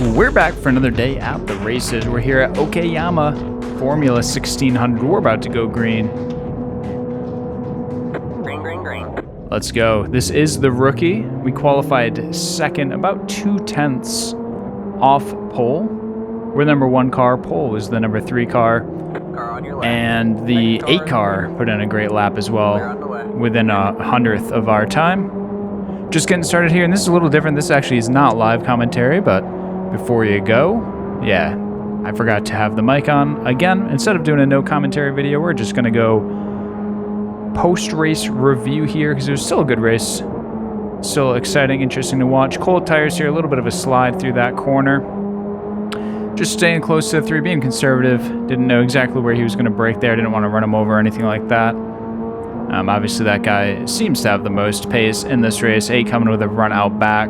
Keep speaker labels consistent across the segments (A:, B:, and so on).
A: We're back for another day at the races. We're here at Okayama, Formula 1600. We're about to go green.
B: Green.
A: Let's go. This is the rookie. We qualified second, about 2/10 off pole. We're the number 1 car. Pole was the number 3 car.
B: Car on your left.
A: And the 8 car put in a great lap as well, within a 100th of our time. Just getting started here, and this is a little different. This actually is not live commentary, but before you go, yeah, I forgot to have the mic on. Again, instead of doing a no commentary video, we're just going to go post-race review here, because it was still a good race. Still exciting, interesting to watch. Cold tires here, a little bit of a slide through that corner. Just staying close to the 3, being conservative. Didn't know exactly where he was going to brake there. Didn't want to run him over or anything like that. Obviously, that guy seems to have the most pace in this race. 8 coming with a run out back.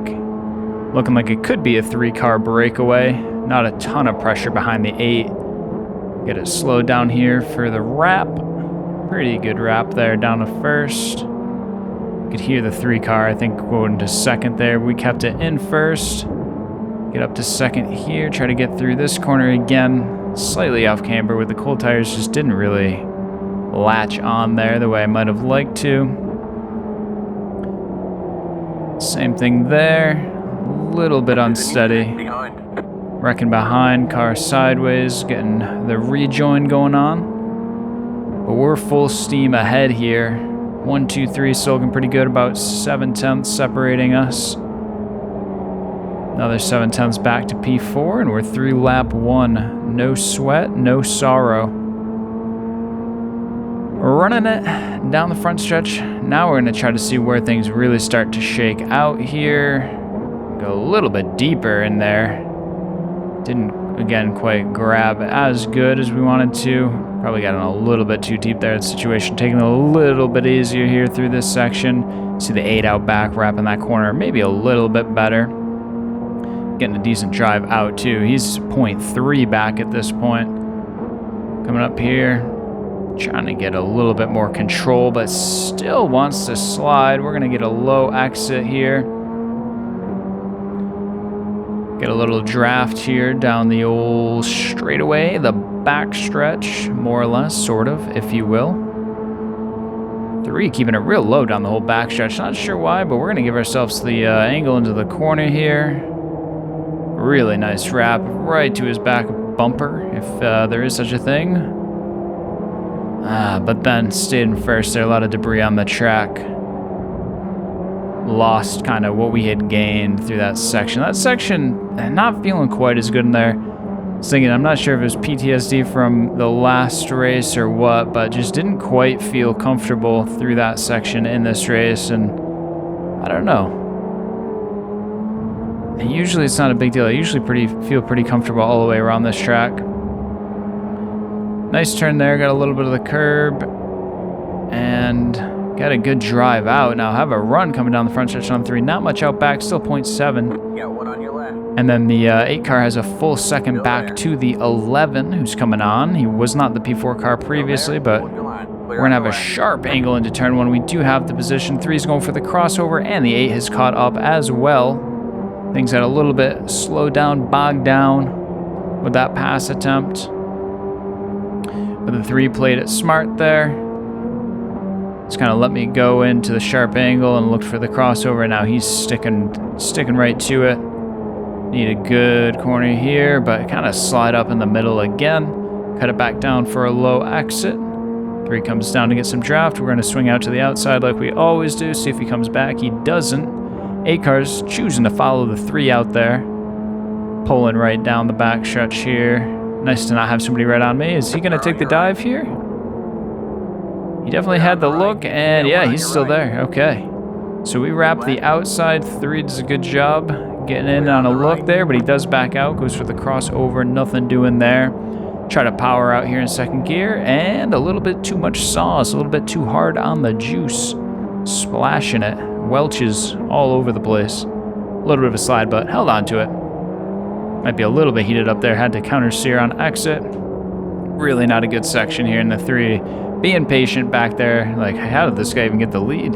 A: Looking like it could be a 3-car breakaway. Not a ton of pressure behind the 8. Get it slowed down here for the wrap. Pretty good wrap there down to first. Could hear the 3-car, I think, going to second there. We kept it in first. Get up to second here. Try to get through this corner again. Slightly off camber with the cold tires. Just didn't really latch on there the way I might have liked to. Same thing there. A little bit unsteady. Wrecking behind, car sideways, getting the rejoin going on. But we're full steam ahead here. 1, 2, 3, still looking pretty good. About 7/10 separating us. Another 7/10 back to P4, and we're through lap 1. No sweat, no sorrow. Running it down the front stretch. Now we're going to try to see where things really start to shake out here. Go a little bit deeper in there. Didn't, again, quite grab as good as we wanted to. Probably got in a little bit too deep there in the situation. Taking it a little bit easier here through this section. See the 8 out back, wrapping that corner maybe a little bit better. Getting a decent drive out too. He's 0.3 back at this point. Coming up here. Trying to get a little bit more control, but still wants to slide. We're going to get a low exit here. Get a little draft here down the old straightaway, the back stretch, more or less, sort of, if you will. 3 keeping it real low down the whole back stretch. Not sure why, but we're going to give ourselves the angle into the corner here. Really nice wrap right to his back bumper, if there is such a thing. But then stayed in first there. A lot of debris on the track. Lost kind of what we had gained through that section. That section, not feeling quite as good in there. I was thinking, I'm not sure if it was PTSD from the last race or what, but just didn't quite feel comfortable through that section in this race, and I don't know. And usually it's not a big deal. I usually feel pretty comfortable all the way around this track. Nice turn there, got a little bit of the curb, and got a good drive out. Now have a run coming down the front stretch on 3. Not much out back, still 0.7.
B: Yeah, 1 on your left.
A: And then the 8 car has a full second back to the 11 who's coming on. He was not the P4 car previously, but we're going to have a sharp angle into turn 1. We do have the position. 3 is going for the crossover, and the 8 has caught up as well. Things got a little bit slowed down, bogged down with that pass attempt. But the 3 played it smart there. Just kind of let me go into the sharp angle and looked for the crossover. Now he's sticking right to it. Need a good corner here, but kind of slide up in the middle again. Cut it back down for a low exit. 3 comes down to get some draft. We're going to swing out to the outside like we always do. See if he comes back. He doesn't. 8 car's choosing to follow the 3 out there. Pulling right down the back stretch here. Nice to not have somebody right on me. Is he going to take the dive here? He definitely had the look, and yeah, he's still there. Okay. So we wrap the outside. 3 does a good job getting in on a look there, but he does back out. Goes for the crossover. Nothing doing there. Try to power out here in second gear, and a little bit too much sauce. A little bit too hard on the juice. Splashing it. Welches all over the place. A little bit of a slide, but held on to it. Might be a little bit heated up there. Had to counter steer on exit. Really not a good section here in the 3. Being patient back there. Like, how did this guy even get the lead?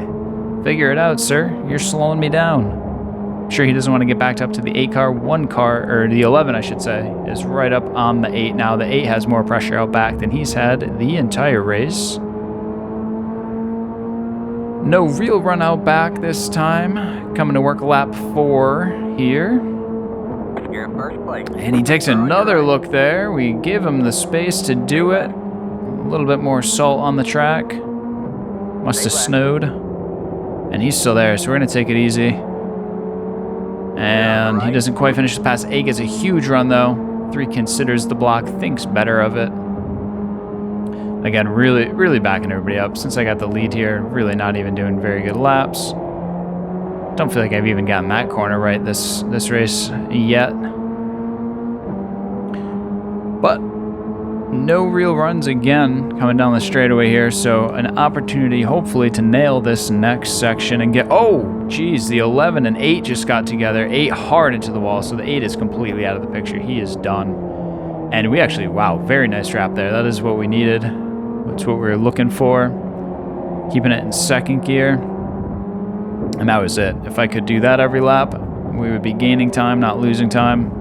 A: Figure it out, sir. You're slowing me down. sure he doesn't want to get backed up to the 8 car. 1 car, or the 11 I should say, is right up on the 8 now. The 8 has more pressure out back than he's had the entire race. No real run out back this time. Coming to work lap 4 here.
B: You're in first place.
A: And he takes another look there. We give him the space to do it. A little bit more salt on the track. Must have snowed. And he's still there, so we're going to take it easy. And he doesn't quite finish the pass. 8 gets a huge run, though. 3 considers the block, thinks better of it. Again, really backing everybody up. Since I got the lead here, really not even doing very good laps. Don't feel like I've even gotten that corner right this race yet. But no real runs again coming down the straightaway here, so an opportunity hopefully to nail this next section and get, oh geez, the 11 and 8 just got together. 8 hard into the wall, so the 8 is completely out of the picture. He is done. And we actually, wow, very nice wrap there. That is what we needed. That's what we were looking for. Keeping it in second gear. And that was it. If I could do that every lap, we would be gaining time, not losing time.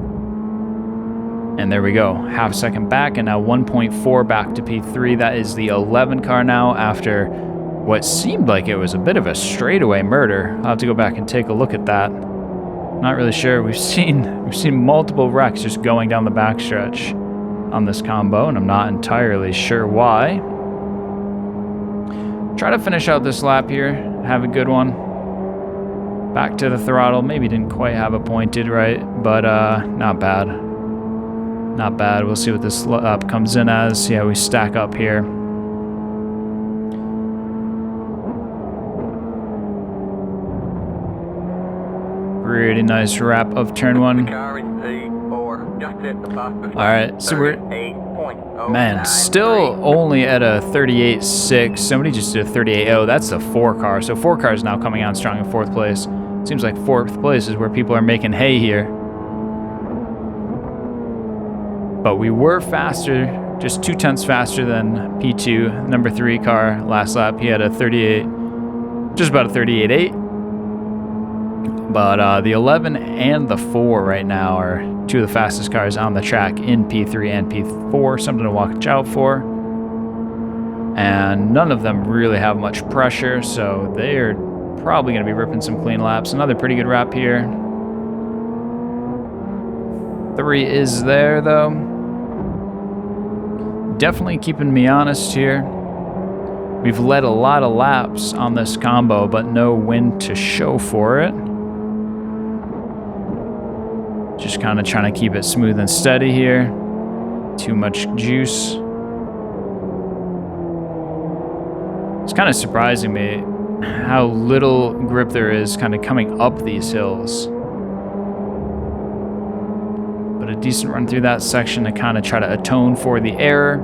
A: And there we go. Half a second back, and now 1.4 back to P3. That is the 11 car now after what seemed like it was a bit of a straightaway murder. I'll have to go back and take a look at that. Not really sure. We've seen multiple wrecks just going down the backstretch on this combo, and I'm not entirely sure why. Try to finish out this lap here. Have a good one. Back to the throttle. Maybe didn't quite have it pointed right, but not bad. Not bad. We'll see what this lap comes in as. See how we stack up here. Pretty nice wrap of turn 1. Alright, so we're... Man, still only at a 38.6. Somebody just did a 38.0. That's a 4 car. So 4 cars now coming on strong in 4th place. Seems like 4th place is where people are making hay here. But we were faster, just 0.2 faster than P2, number 3 car last lap. He had a 38, just about a 38.8. But the 11 and the 4 right now are 2 of the fastest cars on the track in P3 and P4. Something to watch out for. And none of them really have much pressure, so they are probably going to be ripping some clean laps. Another pretty good wrap here. 3 is there, though. Definitely keeping me honest here. We've led a lot of laps on this combo, but no win to show for it. Just kind of trying to keep it smooth and steady here. Too much juice. It's kind of surprising me how little grip there is kind of coming up these hills. But a decent run through that section to kind of try to atone for the error.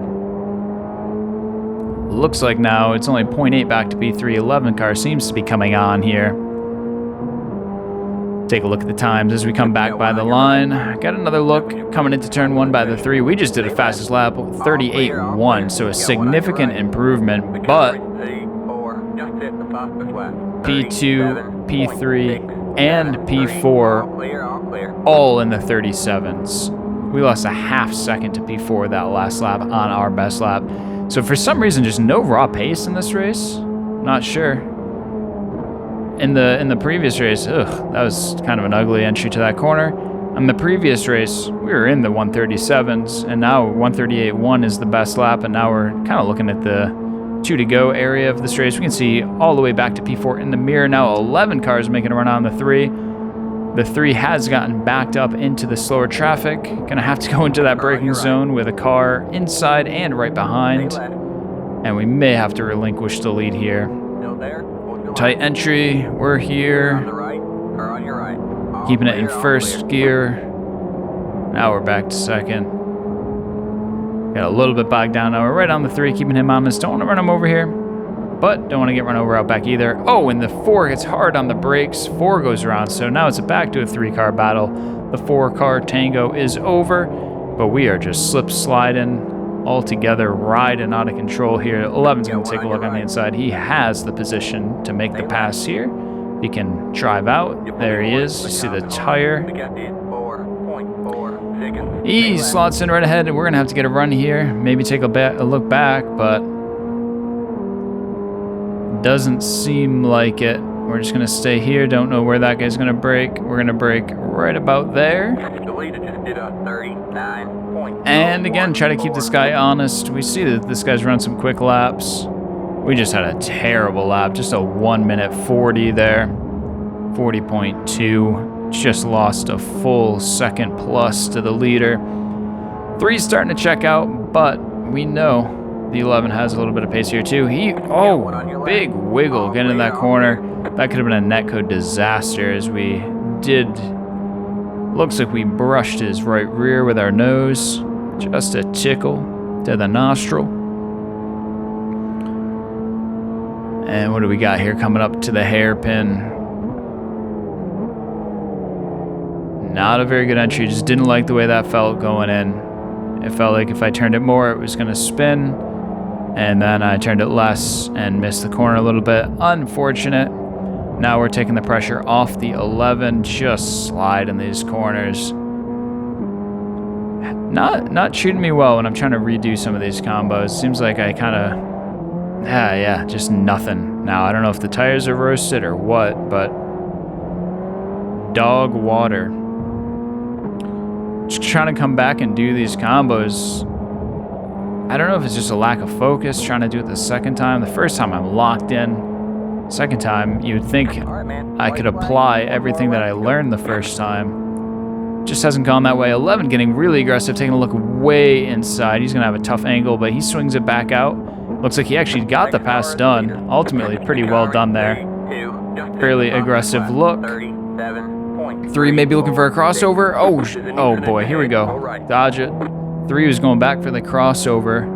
A: Looks like now it's only 0.8 back to P3. 11 car seems to be coming on here. Take a look at the times as we come back by the line. Got another look coming into turn 1 by the 3. We just did a fastest lap, 38.1, so a significant improvement, but P2, P3, and P4 all in the 37s. We lost a half second to P4 that last lap on our best lap. So for some reason, just no raw pace in this race. Not sure. In the previous race, that was kind of an ugly entry to that corner. In the previous race, we were in the 137s, and now 138.1 is the best lap, and now we're kind of looking at the 2 to go area of this race. We can see all the way back to P4 in the mirror. Now 11 cars making a run on the 3. The 3 has gotten backed up into the slower traffic. Gonna have to go into that braking zone with a car inside and right behind. And we may have to relinquish the lead here. Tight entry, we're here. Keeping it in first gear. Now we're back to second. Got a little bit bogged down now. We're right on the 3, keeping him honest. Don't want to run him over here, but don't want to get run over out back either. Oh, and the 4 gets hard on the brakes. 4 goes around, so now it's back to a 3-car battle. The 4-car tango is over, but we are just slip sliding all together, riding out of control here. 11's going to take a look on the inside. He has the position to make the pass here. He can drive out. There he is. You see the tire.
B: We got it 4.4 seconds.
A: He slots in right ahead, and we're going to have to get a run here. Maybe take a look back, but doesn't seem like it. We're just going to stay here. Don't know where that guy's going to brake. We're going to brake right about there.
B: The leader just did a 39.0.
A: And again, try to keep this guy honest. We see that this guy's run some quick laps. We just had a terrible lap. Just a 1 minute 40 there. 40.2. Just lost a full second plus to the leader. 3's starting to check out, but we know the 11 has a little bit of pace here too. Big wiggle getting in that corner. That could have been a netcode disaster as we did. Looks like we brushed his right rear with our nose. Just a tickle to the nostril. And what do we got here coming up to the hairpin? Not a very good entry. Just didn't like the way that felt going in. It felt like if I turned it more, it was going to spin. And then I turned it less and missed the corner a little bit. Unfortunate. Now we're taking the pressure off the 11. Just slide in these corners. Not treating me well when I'm trying to redo some of these combos. Seems like I kind of... Yeah, just nothing. Now, I don't know if the tires are roasted or what, but... Dog water. Just trying to come back and do these combos. I don't know if it's just a lack of focus, trying to do it the second time. The first time I'm locked in. Second time, you'd think I could apply everything that I learned the first time. Just hasn't gone that way. 11 getting really aggressive, taking a look way inside. He's going to have a tough angle, but he swings it back out. Looks like he actually got the pass done. Ultimately, pretty well done there. Fairly aggressive look. 3 maybe looking for a crossover. Oh boy, here we go. Dodge it. 3 was going back for the crossover,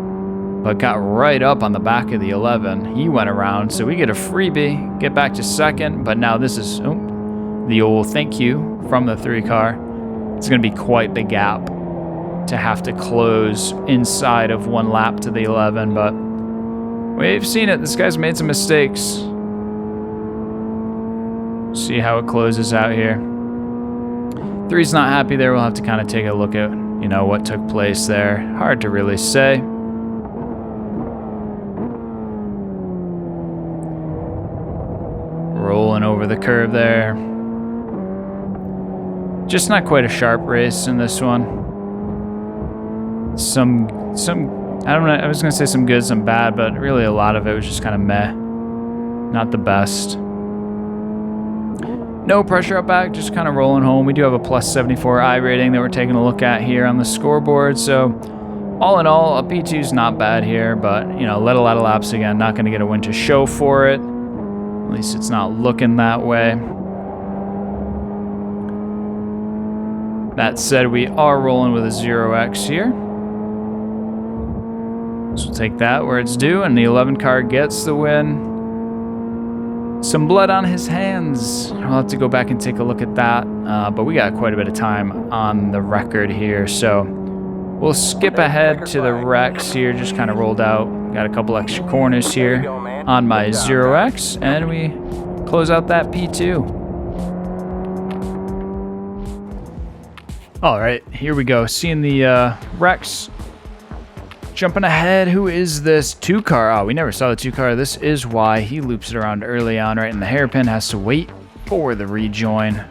A: but got right up on the back of the 11. He went around, so we get a freebie, get back to second, but now this is the old thank you from the 3 car. It's going to be quite the gap to have to close inside of 1 lap to the 11, but we've seen it. This guy's made some mistakes. See how it closes out here. 3's not happy there. We'll have to kind of take a look at, what took place there. Hard to really say. Rolling over the curve there. Just not quite a sharp race in this one. Some I don't know, I was gonna say some good, some bad, but really a lot of it was just kind of meh. Not the best. No pressure up back, just kind of rolling home. We do have a plus 74 iRating that we're taking a look at here on the scoreboard. So all in all, a P2's not bad here, but led a lot of laps again. Not gonna get a win to show for it. At least it's not looking that way. That said, we are rolling with a 0x here. So we'll take that where it's due, and the 11 car gets the win. Some blood on his hands. I'll have to go back and take a look at that, but we got quite a bit of time on the record here, so we'll skip ahead to the wrecks here. Just kind of rolled out. Got a couple extra corners here on my 0x, and we close out that P2. All right, here we go. Seeing the wrecks. Jumping ahead, who is this 2 car? Oh, we never saw the 2 car. This is why he loops it around early on, right in the hairpin, has to wait for the rejoin.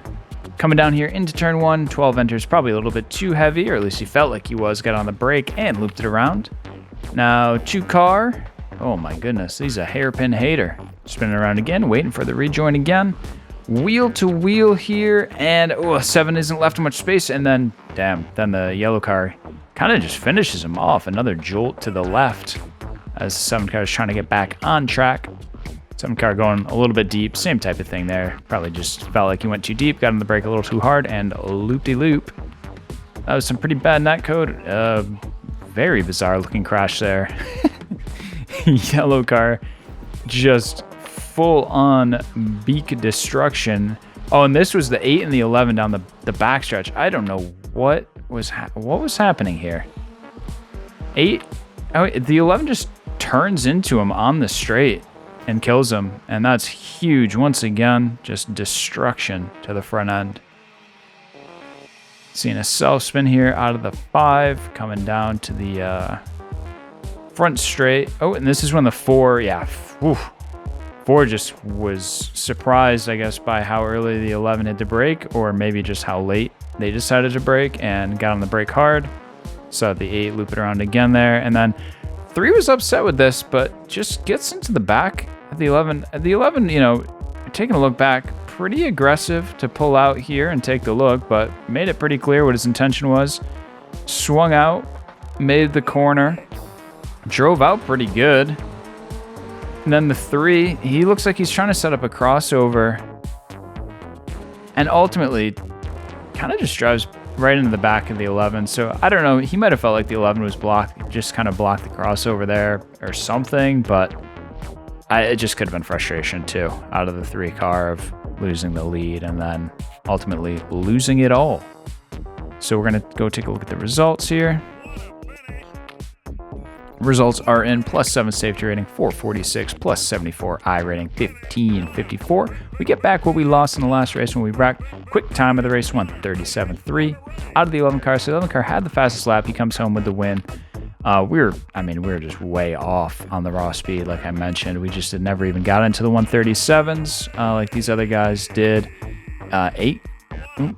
A: Coming down here into turn 1, 12 enters, probably a little bit too heavy, or at least he felt like he was. Got on the brake and looped it around. Now 2 car. Oh my goodness, he's a hairpin hater. Spinning around again, waiting for the rejoin again. Wheel to wheel here, and 7 isn't left much space, and then, damn, then the yellow car kind of just finishes him off. Another jolt to the left as the 7 car is trying to get back on track. 7 car going a little bit deep, same type of thing there. Probably just felt like he went too deep, got on the brake a little too hard, and loop-de-loop. That was some pretty bad netcode. Very bizarre looking crash there. Yellow car just full on beak destruction. Oh, and this was the 8 and the 11 down the backstretch. I don't know what was happening here. 8, the 11 just turns into him on the straight. and kills him. And that's huge. Once again, just destruction to the front end. Seeing a self spin here out of the 5, coming down to the front straight. Oh, and this is when the 4, yeah, whew, 4 just was surprised, I guess, by how early the 11 hit the brake, or maybe just how late they decided to brake and got on the brake hard. Saw the 8 loop it around again there, and then 3 was upset with this, but just gets into the back at the 11. At the 11, you know, taking a look back, pretty aggressive to pull out here and take the look, but made it pretty clear what his intention was. Swung out, made the corner, drove out pretty good. And then the 3, he looks like he's trying to set up a crossover, and ultimately kind of just drives right into the back of the 11. So I don't know, he might have felt like the 11 was blocked, just kind of blocked the crossover there or something, but it just could have been frustration too, out of the 3 car, of losing the lead and then ultimately losing it all. So we're gonna go take a look at the results here. Results are in +7 safety rating, 446, +74 I rating, 1554. We get back what we lost in the last race when we wrecked. Quick time of the race, 1:37.3. Out of the 11 car, so the 11 car had the fastest lap. He comes home with the win. We were just way off on the raw speed, like I mentioned. We just never even got into the 137s like these other guys did. 8?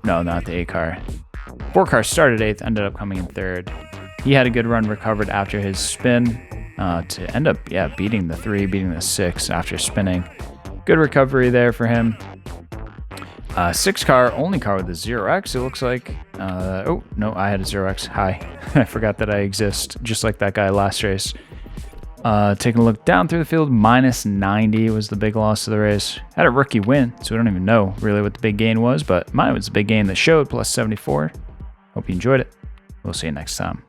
A: No, not the 8 car. 4 car started 8th, ended up coming in 3rd. He had a good run, recovered after his spin to end up, beating the 3, beating the 6 after spinning. Good recovery there for him. 6 car, only car with a 0x, it looks like. Oh, no, I had a 0x. Hi. I forgot that I exist, just like that guy last race. Taking a look down through the field, -90 was the big loss of the race. Had a rookie win, so we don't even know really what the big gain was, but mine was the big gain that showed, +74. Hope you enjoyed it. We'll see you next time.